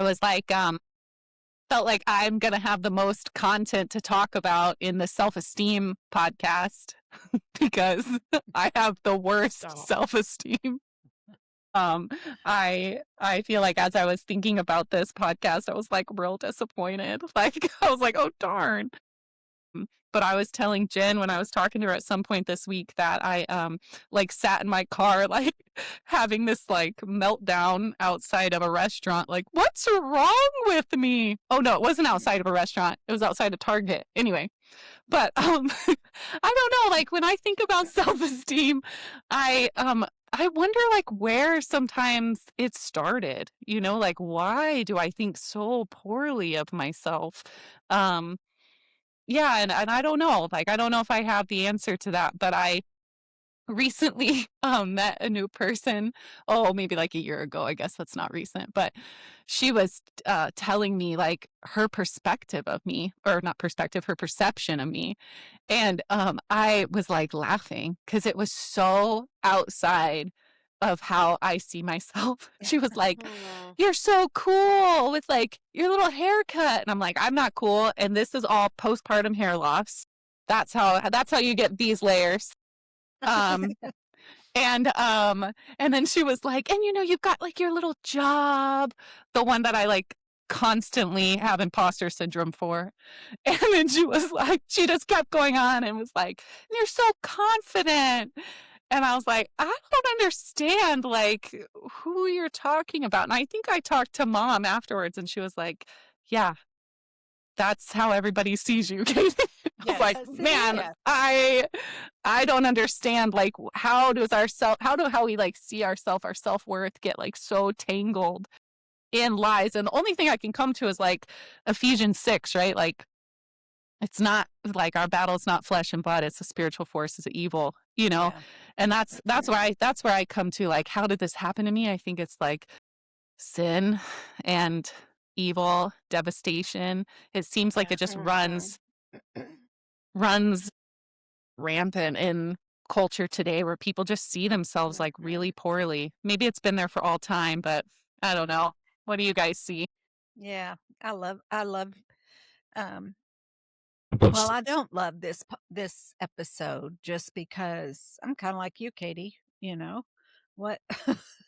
I was like, felt like I'm going to have the most content to talk about in the self-esteem podcast because I have the worst Stop. self-esteem. Um, I feel like as I was thinking about this podcast, I was like real disappointed. Like I was like, oh darn. But I was telling Jen when I was talking to her at some point this week that I like sat in my car like having this like meltdown outside of a restaurant. Like, what's wrong with me? Oh no, it wasn't outside of a restaurant. It was outside of Target. Anyway, but I don't know, like when I think about self-esteem, I wonder like where sometimes it started, like why do I think so poorly of myself? Um yeah, and I don't know, like I don't know if I have the answer to that, but I recently met a new person. Oh, maybe like a year ago. I guess that's not recent, but she was telling me like her perspective of me, or not perspective, her perception of me. And I was like laughing because it was so outside of how I see myself. She was like, Oh, you're so cool with like your little haircut. And I'm like, I'm not cool. And this is all postpartum hair loss. That's how you get these layers. Um, and then she was like, and you've got like your little job, the one that I like constantly have imposter syndrome for. And then she was like, she just kept going on and was like, you're so confident. And I was like, I don't understand like who you're talking about. And I think I talked to mom afterwards and she was like, yeah, that's how everybody sees you, Katie. I was yes, like, it man, is. I don't understand like how we like see ourself, our self-worth get like so tangled in lies. And the only thing I can come to is like Ephesians 6, right? Like it's not like our battle is not flesh and blood, it's the spiritual forces of evil. Yeah. And that's where I come to like, how did this happen to me? I think it's like sin and evil, devastation. It seems like Yeah. it just Mhm. runs rampant in culture today where people just see themselves like Mhm. really poorly. Maybe it's been there for all time, but I don't know. What do you guys see? Yeah. I love um well, I don't love this episode just because I'm kind of like you, Katie, what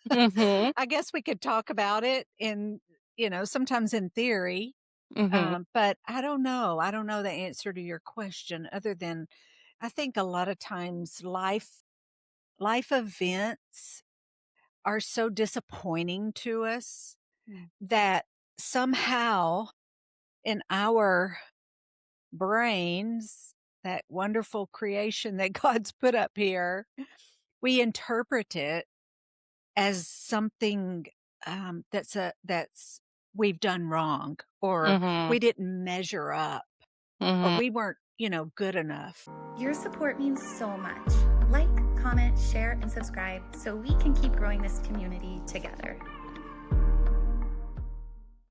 Mhm. I guess we could talk about it in, sometimes in theory. Mhm. But I don't know. I don't know the answer to your question other than I think a lot of times life events are so disappointing to us Mm. that somehow in our brains, that wonderful creation that God's put up here, we interpret it as something that's we've done wrong, or Mhm. we didn't measure up, or Mhm. we weren't, good enough. Your support means so much. Like, comment, share, and subscribe so we can keep growing this community together.